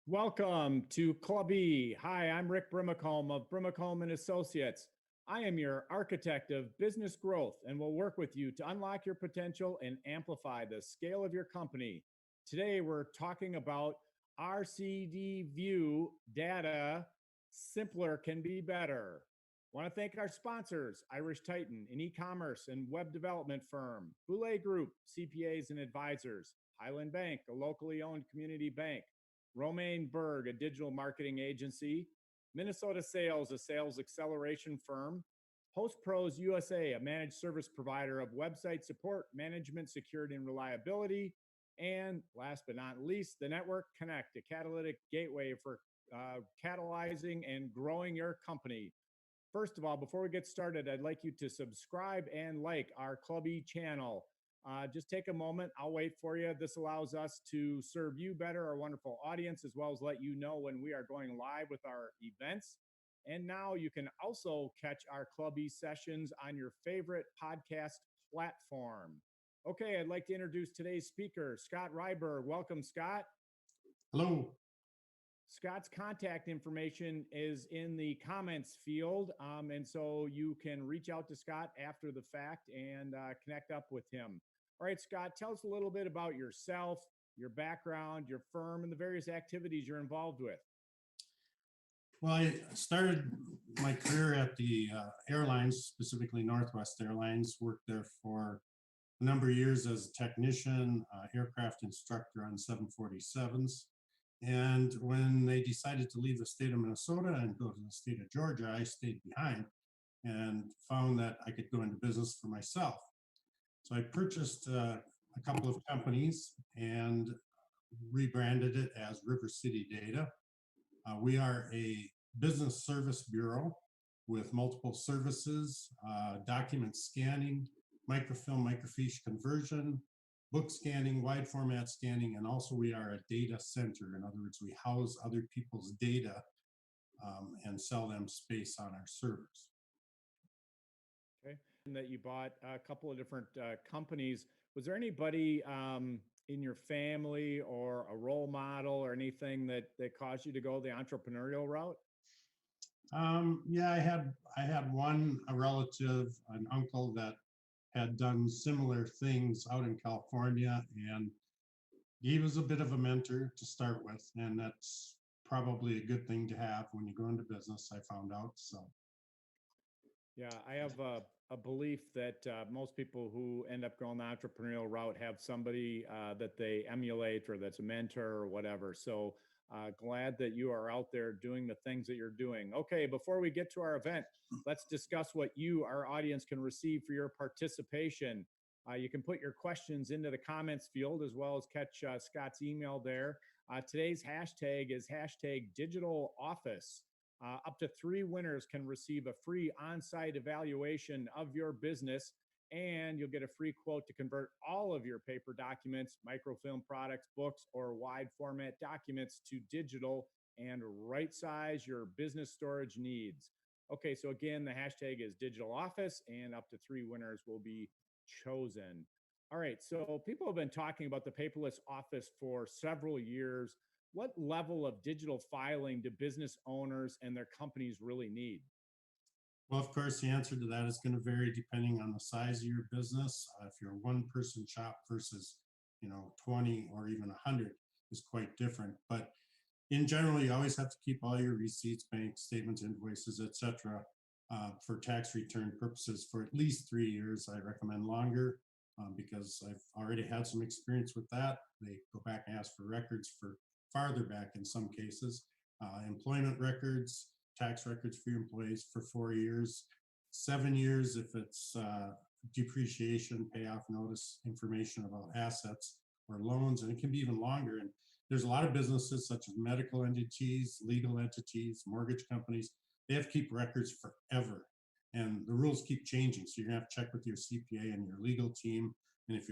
Welcome to Club E. Hi, I'm Rick Brimacombe of Brimacombe and Associates. I am your architect of business growth and will work with you to unlock your potential and amplify the scale of your company. Today, we're talking about RCDView data. Simpler can be better. I want to thank our sponsors, Irish Titan, an e-commerce and web development firm, Boulay Group, CPAs and advisors, Highland Bank, a locally owned community bank, Romaine Berg, a digital marketing agency, Minnesota Sales, a sales acceleration firm, Host Pros USA, a managed service provider of website support, management, security, and reliability, and last but not least, the Network Connect, a catalytic gateway for catalyzing and growing your company. First of all, before we get started, I'd like you to subscribe and like our Club E channel. Just take a moment. I'll wait for you. This allows us to serve you better, our wonderful audience, as well as let you know when we are going live with our events. And now you can also catch our Club E sessions on your favorite podcast platform. Okay, I'd like to introduce today's speaker, Scott Rydberg. Welcome, Scott. Hello. Scott's contact information is in the comments field, and so you can reach out to Scott after the fact and connect up with him. All right, Scott, tell us a little bit about yourself, your background, your firm, and the various activities you're involved with. Well, I started my career at the airlines, specifically Northwest Airlines, worked there for a number of years as a technician, aircraft instructor on 747s. And when they decided to leave the state of Minnesota and go to the state of Georgia, I stayed behind and found that I could go into business for myself. So I purchased a couple of companies and rebranded it as River City Data. We are a business service bureau with multiple services, document scanning, microfilm, microfiche conversion, book scanning, wide format scanning, and also we are a data center. In other words, we house other people's data and sell them space on our servers. Okay, and that you bought a couple of different companies. Was there anybody in your family or a role model or anything that caused you to go the entrepreneurial route? Yeah, I had a relative, an uncle that had done similar things out in California, and he was a bit of a mentor to start with, and that's probably a good thing to have when you go into business, I found out. So yeah, I have a belief that most people who end up going the entrepreneurial route have somebody that they emulate or that's a mentor or whatever. So glad that you are out there doing the things that you're doing. Okay, before we get to our event, let's discuss what you, our audience, can receive for your participation. You can put your questions into the comments field as well as catch Scott's email there. Today's hashtag is hashtag digital office. Up to 3 winners can receive a free on-site evaluation of your business, and you'll get a free quote to convert all of your paper documents, microfilm products, books, or wide format documents to digital and right size your business storage needs. Okay, so again, the hashtag is digital office, and up to 3 winners will be chosen. All right, so people have been talking about the paperless office for several years. What level of digital filing do business owners and their companies really need? well, of course, the answer to that is going to vary depending on the size of your business. If you're a one-person shop versus, 20 or even 100 is quite different. But in general, you always have to keep all your receipts, bank statements, invoices, etc., for tax return purposes for at least 3 years. I recommend longer because I've already had some experience with that. They go back and ask for records for farther back in some cases. Employment records, tax records for your employees for 4 years, 7 years if it's depreciation, payoff notice, information about assets or loans, and it can be even longer. And there's a lot of businesses such as medical entities, legal entities, mortgage companies. They have to keep records forever, and the rules keep changing. So you're gonna have to check with your CPA and your legal team. And if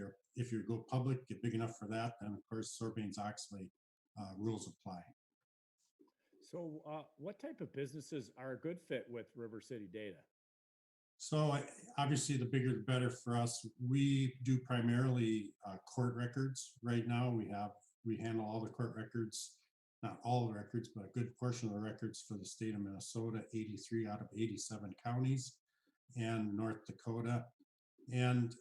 you go public, get big enough for that, then of course Sarbanes-Oxley rules apply. So, what type of businesses are a good fit with River City Data? So obviously, the bigger the better for us. We do primarily court records right now. We handle all the court records not all the records, but a good portion of the records for the state of Minnesota, 83 out of 87 counties, and North Dakota. And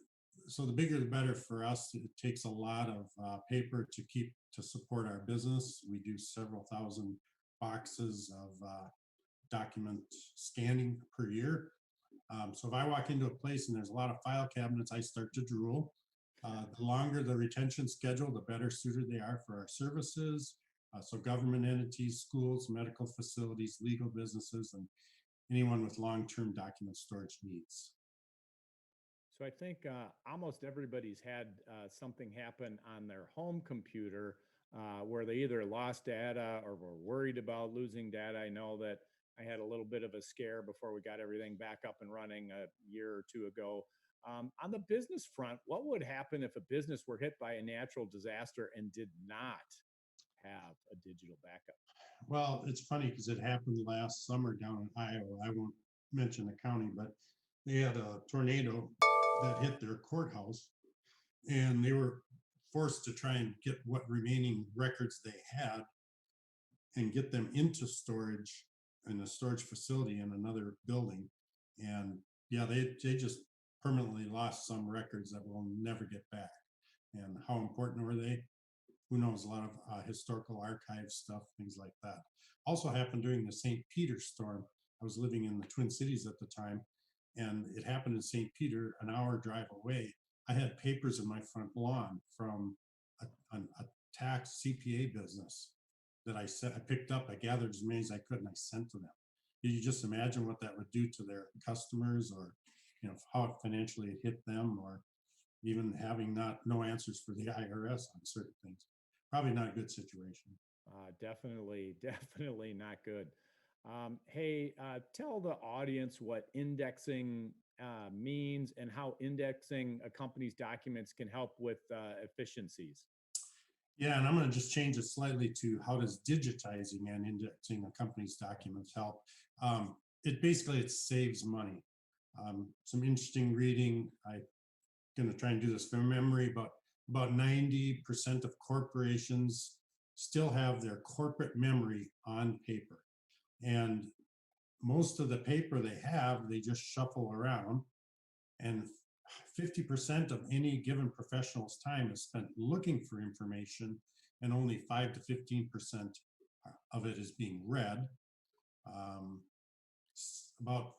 so the bigger the better for us. It takes a lot of paper to support our business. We do several thousand boxes of document scanning per year. So if I walk into a place and there's a lot of file cabinets, I start to drool. The longer the retention schedule, the better suited they are for our services. So government entities, schools, medical facilities, legal businesses, and anyone with long-term document storage needs. So I think almost everybody's had something happen on their home computer where they either lost data or were worried about losing data. I know that I had a little bit of a scare before we got everything back up and running a year or two ago. On the business front, what would happen if a business were hit by a natural disaster and did not have a digital backup? Well, it's funny because it happened last summer down in Iowa. I won't mention the county, but they had a tornado that hit their courthouse, and they were forced to try and get what remaining records they had and get them into storage in a storage facility in another building. And yeah, they just permanently lost some records that we'll never get back. And how important were they? Who knows? A lot of historical archive stuff, things like that. Also happened during the St. Peter storm. I was living in the Twin Cities at the time, and it happened in St. Peter, an hour drive away. I had papers in my front lawn from a tax CPA business that I picked up. I gathered as many as I could, and I sent to them. You just imagine what that would do to their customers, or how financially it hit them, or even having no answers for the IRS on certain things. Probably not a good situation. Definitely, definitely not good. Hey, tell the audience what indexing means and how indexing a company's documents can help with efficiencies. Yeah, and I'm going to just change it slightly to how does digitizing and indexing a company's documents help? It saves money. Some interesting reading. I'm going to try and do this from memory, but about 90% of corporations still have their corporate memory on paper. And most of the paper they have, they just shuffle around. And 50% of any given professional's time is spent looking for information, and only 5 to 15% of it is being read. About,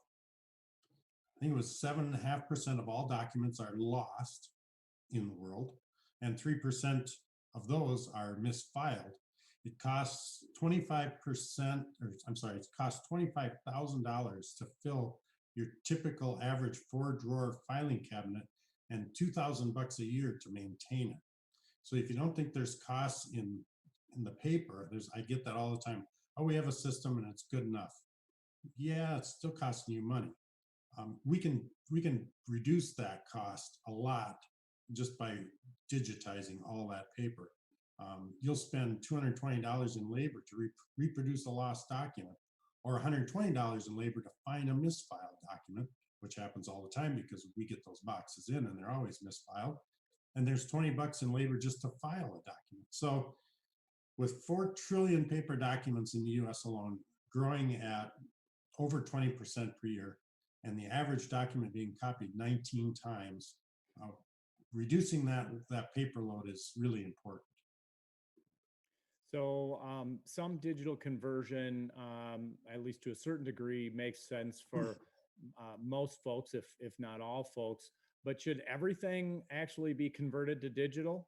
I think it was 7.5% of all documents are lost in the world, and 3% of those are misfiled. It costs 25%, or I'm sorry, it costs $25,000 to fill your typical average 4-drawer filing cabinet, and $2,000 a year to maintain it. So if you don't think there's costs in the paper, I get that all the time. Oh, we have a system and it's good enough. Yeah, it's still costing you money. We can reduce that cost a lot just by digitizing all that paper. You'll spend $220 in labor to reproduce a lost document, or $120 in labor to find a misfiled document, which happens all the time because we get those boxes in and they're always misfiled. And there's $20 in labor just to file a document. So with 4 trillion paper documents in the US alone, growing at over 20% per year, and the average document being copied 19 times, reducing that paper load is really important. So some digital conversion, at least to a certain degree, makes sense for most folks, if not all folks. But should everything actually be converted to digital?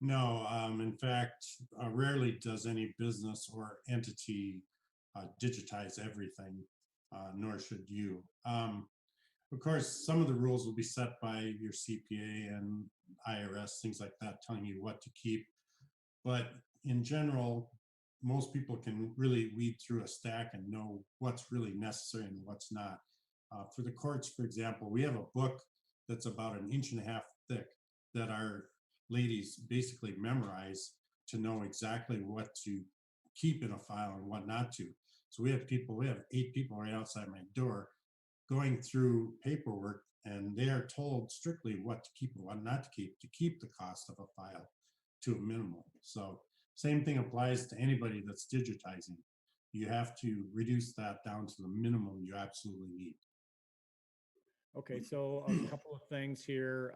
No, in fact, rarely does any business or entity digitize everything, nor should you. Of course, some of the rules will be set by your CPA and IRS, things like that, telling you what to keep. But in general, most people can really weed through a stack and know what's really necessary and what's not. For the courts, for example, we have a book that's about 1.5 inches thick that our ladies basically memorize to know exactly what to keep in a file and what not to. So we have 8 people right outside my door going through paperwork, and they are told strictly what to keep and what not to keep the cost of a file to a minimum. So Same thing applies to anybody that's digitizing. You have to reduce that down to the minimum you absolutely need. Okay, so a couple of things here.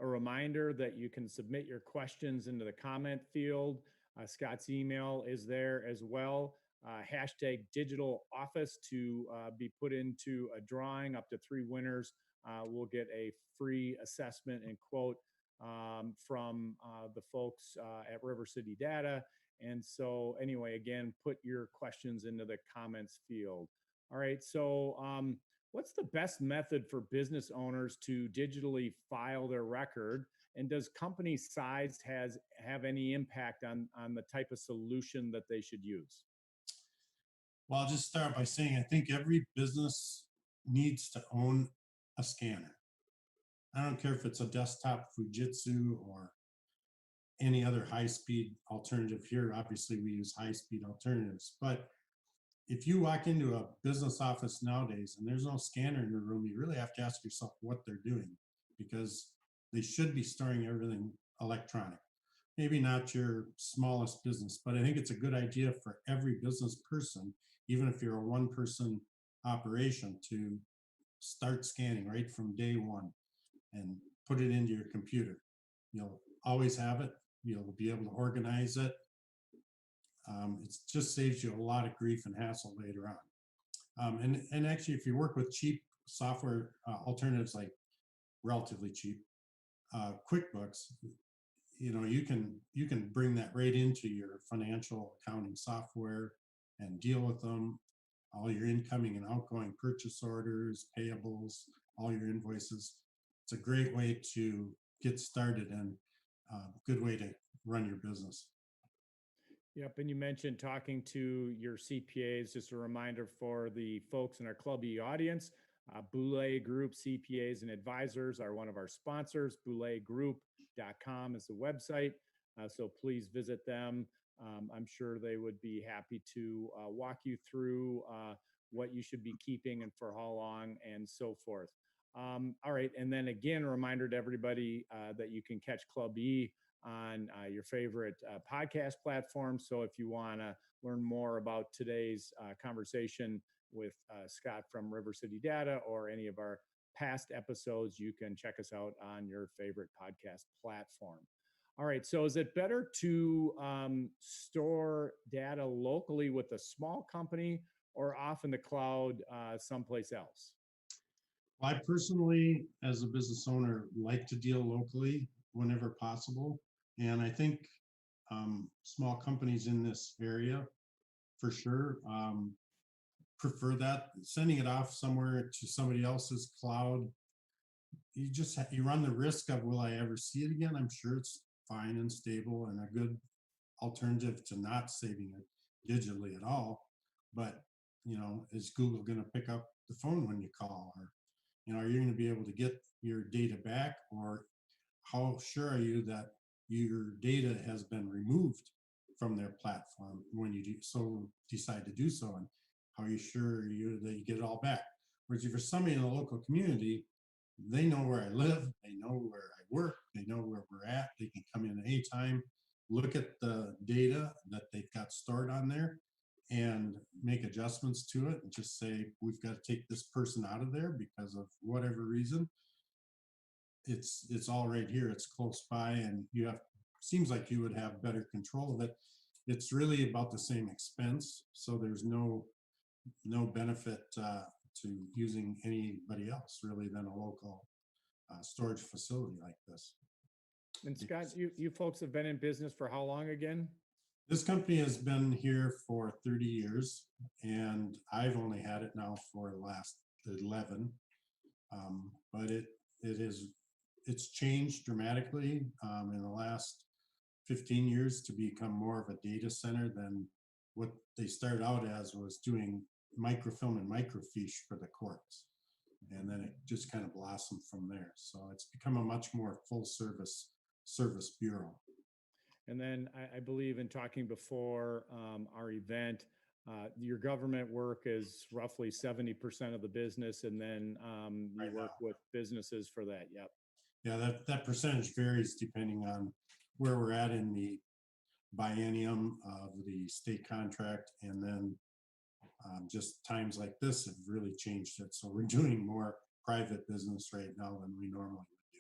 A reminder that you can submit your questions into the comment field. Scott's email is there as well. Hashtag digital office to be put into a drawing. Up to 3 winners will get a free assessment and quote from the folks at River City Data. And so anyway, again, put your questions into the comments field. All right, so what's the best method for business owners to digitally file their record? And does company size have any impact on the type of solution that they should use? Well, I'll just start by saying I think every business needs to own a scanner. I don't care if it's a desktop Fujitsu or any other high-speed alternative here. Obviously, we use high-speed alternatives, but if you walk into a business office nowadays and there's no scanner in your room, you really have to ask yourself what they're doing, because they should be storing everything electronic. Maybe not your smallest business, but I think it's a good idea for every business person, even if you're a one-person operation, to start scanning right from day one and put it into your computer. You'll always have it. You'll be able to organize it. It just saves you a lot of grief and hassle later on. And actually, if you work with cheap software alternatives like relatively cheap QuickBooks, you can bring that right into your financial accounting software and deal with them, all your incoming and outgoing purchase orders, payables, all your invoices. It's a great way to get started and a good way to run your business. Yep, and you mentioned talking to your CPAs. Just a reminder for the folks in our Club E audience, Boulay Group CPAs and Advisors are one of our sponsors. BoulayGroup.com is the website, so please visit them. I'm sure they would be happy to walk you through what you should be keeping and for how long and so forth. All right, and then again, a reminder to everybody that you can catch Club E on your favorite podcast platform. So if you want to learn more about today's conversation with Scott from River City Data or any of our past episodes, you can check us out on your favorite podcast platform. All right, so is it better to store data locally with a small company or off in the cloud someplace else? I personally, as a business owner, like to deal locally whenever possible. And I think small companies in this area, for sure, prefer that. Sending it off somewhere to somebody else's cloud, you run the risk of, will I ever see it again? I'm sure it's fine and stable and a good alternative to not saving it digitally at all. But is Google going to pick up the phone when you call, or are you going to be able to get your data back, or how sure are you that your data has been removed from their platform when you decide to do so, and how are you sure that you get it all back? Whereas if you're somebody in the local community, they know where I live, they know where I work, they know where we're at, they can come in anytime, look at the data that they've got stored on there and make adjustments to it and just say, we've got to take this person out of there because of whatever reason. It's all right here, it's close by, and seems like you would have better control of it. It's really about the same expense, so there's no benefit to using anybody else really than a local storage facility like this. And Scott, you folks have been in business for how long again? This company has been here for 30 years, and I've only had it now for the last 11. But it's changed dramatically in the last 15 years to become more of a data center than what they started out as, was doing microfilm and microfiche for the courts. And then it just kind of blossomed from there. So it's become a much more full service bureau. And then I believe in talking before our event, your government work is roughly 70% of the business, and then you work with businesses for that. Yep. Yeah, that percentage varies depending on where we're at in the biennium of the state contract, and then just times like this have really changed it. So we're doing more private business right now than we normally would do.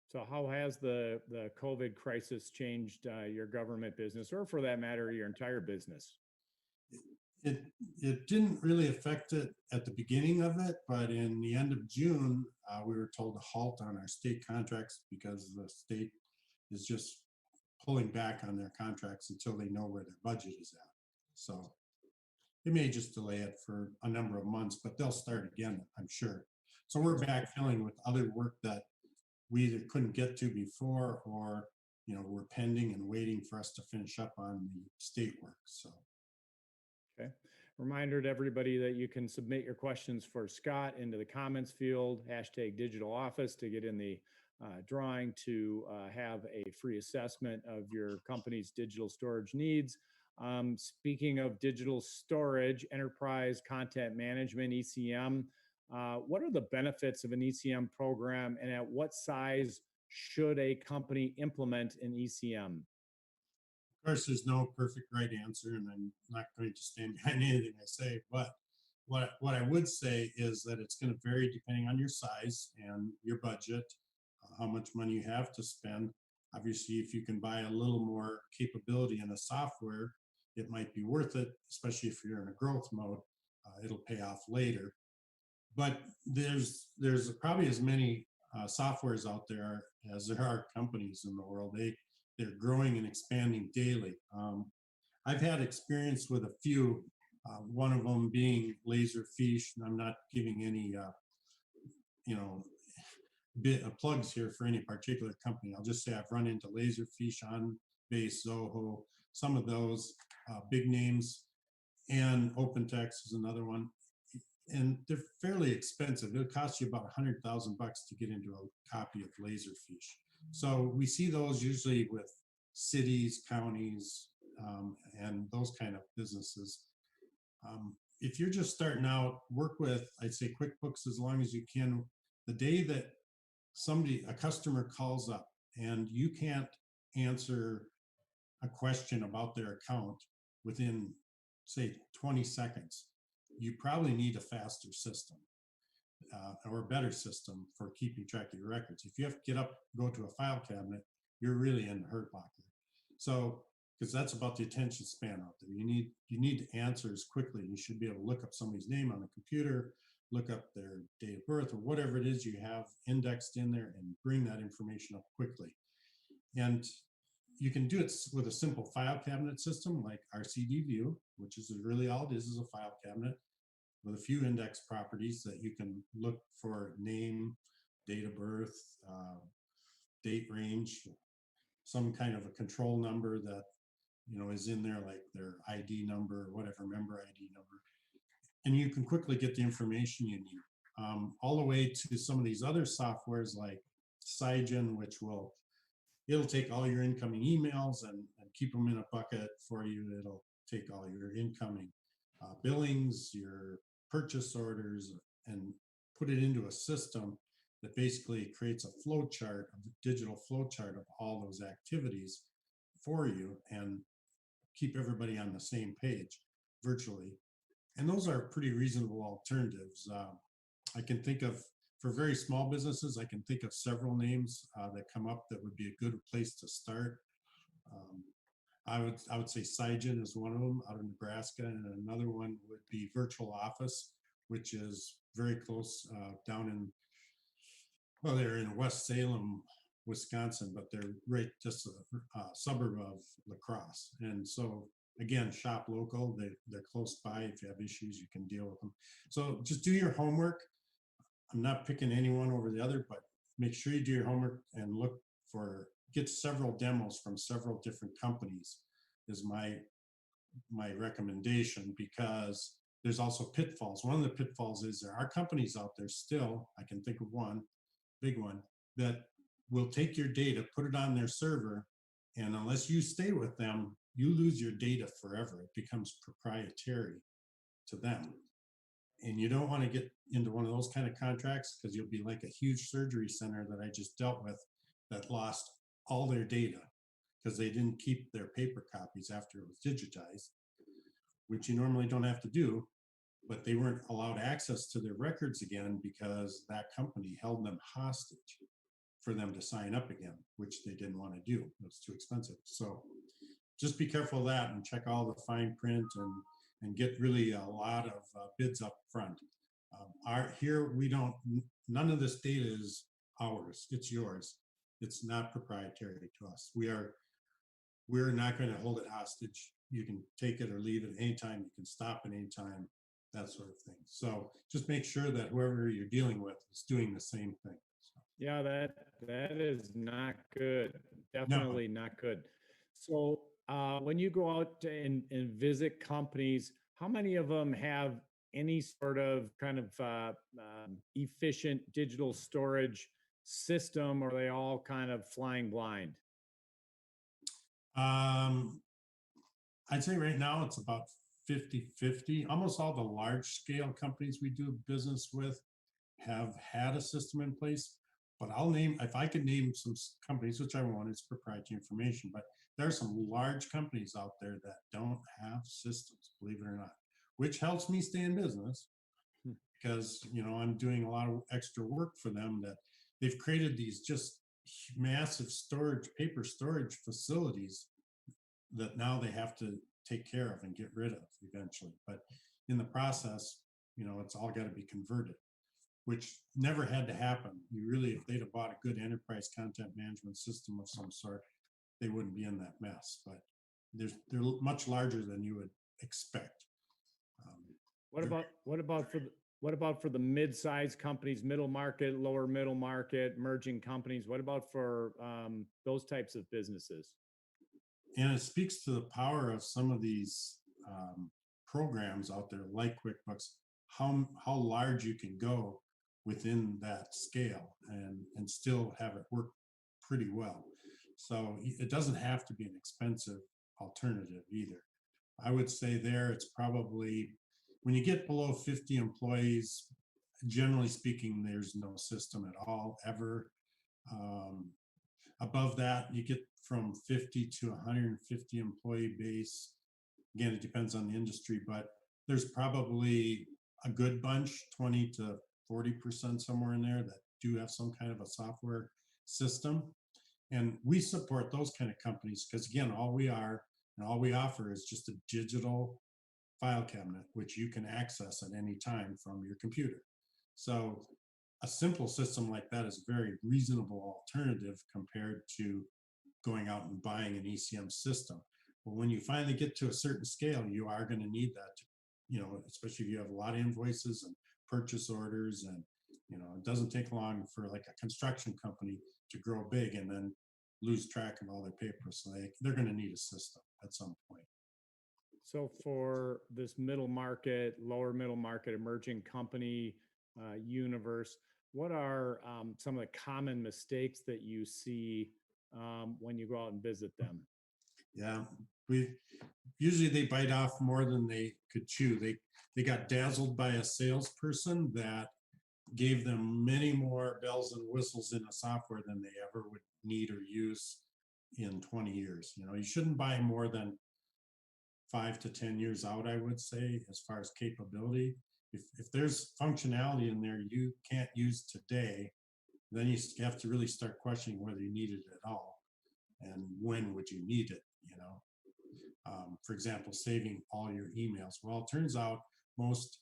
So how has the COVID crisis changed your government business, or for that matter, your entire business? It didn't really affect it at the beginning of it, but in the end of June, we were told to halt on our state contracts because the state is just pulling back on their contracts until they know where their budget is at. So it may just delay it for a number of months, but they'll start again, I'm sure. So we're backfilling with other work that we either couldn't get to before, or we're pending and waiting for us to finish up on the state work. So. Okay. Reminder to everybody that you can submit your questions for Scott into the comments field, #digitaloffice, to get in the drawing to have a free assessment of your company's digital storage needs. Speaking of digital storage, enterprise content management, ECM, what are the benefits of an ECM program, and at what size should a company implement an ECM? Of course, there's no perfect right answer, and I'm not going to stand behind anything I say. But what I would say is that it's going to vary depending on your size and your budget, how much money you have to spend. Obviously, if you can buy a little more capability in the software, it might be worth it, especially if you're in a growth mode. It'll pay off later. But there's probably as many softwares out there as there are companies in the world. They're growing and expanding daily. I've had experience with a few, one of them being Laserfish, and I'm not giving any, bit of plugs here for any particular company. I'll just say I've run into Laserfish, OnBase, Zoho, some of those big names, and OpenText is another one. And they're fairly expensive. It'll cost you about $100,000 to get into a copy of Laserfish. So we see those usually with cities, counties, and those kind of businesses. If you're just starting out, work with, I'd say, QuickBooks as long as you can. The day that a customer calls up and you can't answer a question about their account within, say, 20 seconds, you probably need a faster system or a better system for keeping track of your records. If you have to get up, go to a file cabinet, you're really in the hurt locker. So, because that's about the attention span out there. You need answers quickly. You should be able to look up somebody's name on the computer, look up their date of birth or whatever it is you have indexed in there, and bring that information up quickly. And you can do it with a simple file cabinet system like RCDView, which is really all it is a file cabinet with a few index properties that you can look for: name, date of birth, date range, some kind of a control number that is in there, like their ID number or whatever, member ID number. And you can quickly get the information you need. All the way to some of these other softwares like Cygen, which it'll take all your incoming emails and keep them in a bucket for you. It'll take all your incoming billings, your purchase orders, and put it into a system that basically creates a flow chart, a digital flow chart of all those activities for you, and keep everybody on the same page virtually. And those are pretty reasonable alternatives. I can think of, for very small businesses, I can think of several names that come up that would be a good place to start. I would say Cygen is one of them out of Nebraska, and another one would be Virtual Office, which is very close down in, well, they're in West Salem, Wisconsin, but they're right just a suburb of La Crosse. And so again, shop local. They're close by. If you have issues, you can deal with them. So just do your homework. I'm not picking anyone over the other, but make sure you do your homework and get several demos from several different companies is my recommendation, because there's also pitfalls. One of the pitfalls is there are companies out there still, I can think of one, big one, that will take your data, put it on their server, and unless you stay with them, you lose your data forever. It becomes proprietary to them. And you don't want to get into one of those kind of contracts, because you'll be like a huge surgery center that I just dealt with that lost all their data because they didn't keep their paper copies after it was digitized, which you normally don't have to do, but they weren't allowed access to their records again because that company held them hostage for them to sign up again, which they didn't want to do. It was too expensive. So just be careful of that and check all the fine print and get really a lot of bids up front. Here we don't, none of this data is ours, it's yours. It's not proprietary to us. We're not going to hold it hostage. You can take it or leave it anytime. You can stop at any time, that sort of thing. So just make sure that whoever you're dealing with is doing the same thing. So, Yeah, that is not good. no, Definitely not good. So when you go out and visit companies, how many of them have any sort of kind of efficient digital storage system, or are they all kind of flying blind? um, I'd say right now it's about 50-50. Almost all the large scale companies we do business with have had a system in place, but I'll name, if I could name some companies, which I won't, it's proprietary information, but there are some large companies out there that don't have systems, believe it or not, which helps me stay in business Hmm. because, I'm doing a lot of extra work for them, that they've created these just massive paper storage facilities that now they have to take care of and get rid of eventually. But in the process, it's all got to be converted, which never had to happen. You really, if they'd have bought a good enterprise content management system of some sort, they wouldn't be in that mess. But they're much larger than you would expect. What about for the mid-sized companies, middle market, lower middle market, emerging companies? What about for those types of businesses? And it speaks to the power of some of these programs out there like QuickBooks, how large you can go within that scale and still have it work pretty well. So it doesn't have to be an expensive alternative either. I would say there it's probably, when you get below 50 employees, generally speaking, there's no system at all ever. Above that, you get from 50 to 150 employee base. Again, it depends on the industry, but there's probably a good bunch, 20 to 40% somewhere in there, that do have some kind of a software system. And we support those kind of companies because, again, all we are and all we offer is just a digital file cabinet, which you can access at any time from your computer. So a simple system like that is a very reasonable alternative compared to going out and buying an ECM system. But when you finally get to a certain scale, you are going to need that, especially if you have a lot of invoices and purchase orders. And, it doesn't take long for like a construction company to grow big and then lose track of all their papers. So they're going to need a system at some point. So for this middle market, lower middle market, emerging company universe, what are some of the common mistakes that you see when you go out and visit them? Yeah, usually they bite off more than they could chew. They got dazzled by a salesperson that gave them many more bells and whistles in a software than they ever would need or use in 20 years. You shouldn't buy more than 5 to 10 years out, I would say, as far as capability. If there's functionality in there you can't use today, then you have to really start questioning whether you need it at all and when would you need it. For example, saving all your emails. Well, it turns out most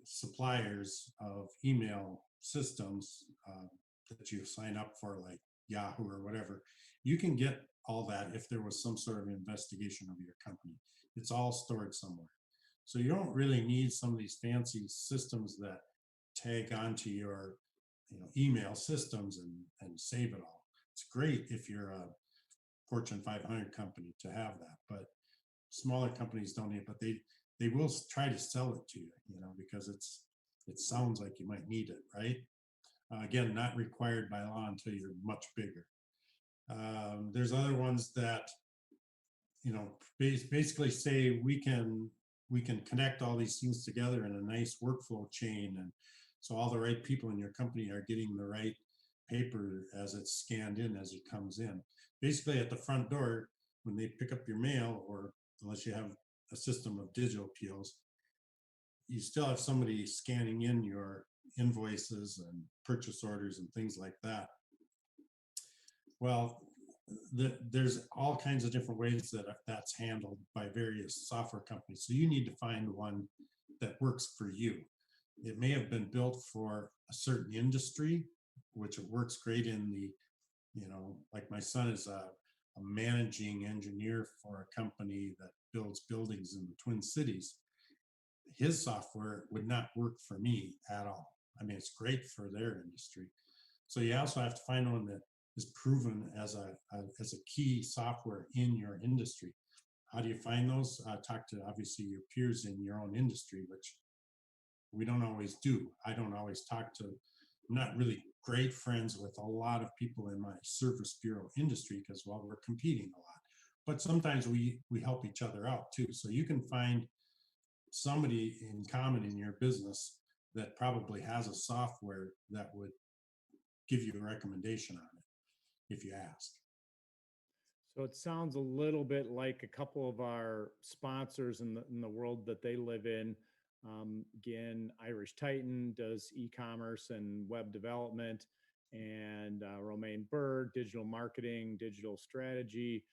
suppliers of email systems that you sign up for, like Yahoo or whatever, you can get all that if there was some sort of investigation of your company. It's all stored somewhere. So you don't really need some of these fancy systems that tag onto your email systems and save it all. It's great if you're a Fortune 500 company to have that, but smaller companies don't need it, but they will try to sell it to you, because it sounds like you might need it, right? Again, not required by law until you're much bigger. There's other ones that, basically say we can connect all these things together in a nice workflow chain. And so all the right people in your company are getting the right paper as it's scanned in as it comes in. Basically, at the front door, when they pick up your mail, or unless you have a system of digital POs, you still have somebody scanning in your invoices and purchase orders and things like that. Well, there's all kinds of different ways that that's handled by various software companies. So you need to find one that works for you. It may have been built for a certain industry, which it works great in the, like my son is a managing engineer for a company that builds buildings in the Twin Cities. His software would not work for me at all. I mean, it's great for their industry. So you also have to find one that is proven as a key software in your industry. How do you find those? Talk to obviously your peers in your own industry, which we don't always do. I don't always talk to, I'm not really great friends with a lot of people in my service bureau industry because, well, we're competing a lot. But sometimes we help each other out too. So you can find somebody in common in your business that probably has a software that would give you a recommendation on it if you ask. So it sounds a little bit like a couple of our sponsors in the world that they live in. Again, Irish Titan does e-commerce and web development, and Romaine Berg, digital marketing, digital strategy.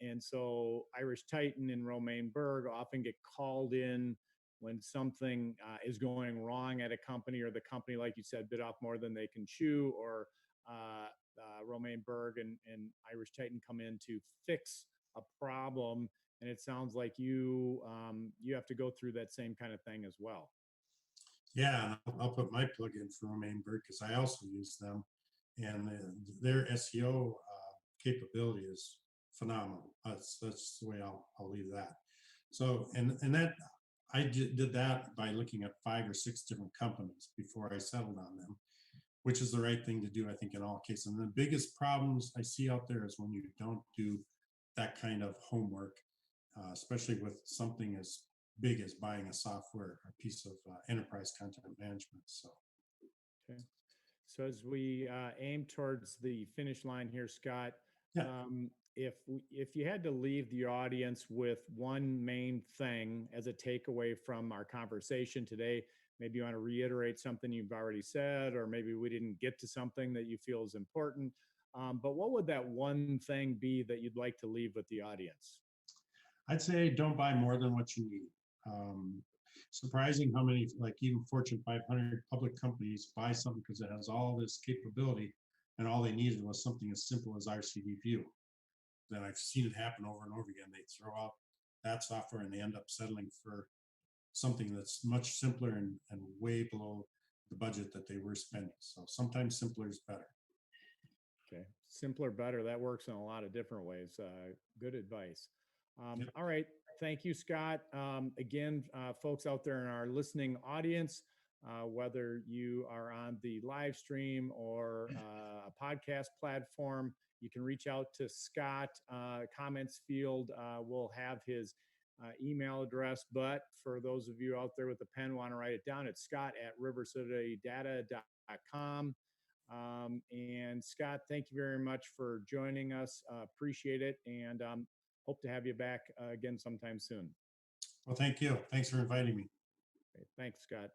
And so Irish Titan and Romaine Berg often get called in when something is going wrong at a company, or the company, like you said, bit off more than they can chew, or Romaine Berg and Irish Titan come in to fix a problem. And it sounds like you have to go through that same kind of thing as well. Yeah, and I'll put my plug in for Romaine Berg because I also use them, and their SEO capability is phenomenal. That's the way I'll leave that. So and that I did that by looking at 5 or 6 different companies before I settled on them, which is the right thing to do, I think, in all cases. And the biggest problems I see out there is when you don't do that kind of homework, especially with something as big as buying a software, a piece of enterprise content management. So, okay. So as we aim towards the finish line here, Scott, yeah. If you had to leave the audience with one main thing as a takeaway from our conversation today, maybe you want to reiterate something you've already said, or maybe we didn't get to something that you feel is important. But what would that one thing be that you'd like to leave with the audience? I'd say don't buy more than what you need. Surprising how many, like even Fortune 500 public companies, buy something because it has all this capability, and all they needed was something as simple as RCDView. Then I've seen it happen over and over again. They throw out that software and they end up settling for something that's much simpler and way below the budget that they were spending. So sometimes simpler is better. Okay, simpler, better. That works in a lot of different ways. Good advice. Yep. All right. Thank you, Scott. Again, folks out there in our listening audience, whether you are on the live stream or a podcast platform, you can reach out to Scott. Comments field will have his email address. But for those of you out there with a pen, want to write it down, it's scott@rivercitydata.com. And Scott, thank you very much for joining us. Appreciate it. And hope to have you back again sometime soon. Well, thank you. Thanks for inviting me. Okay, thanks, Scott.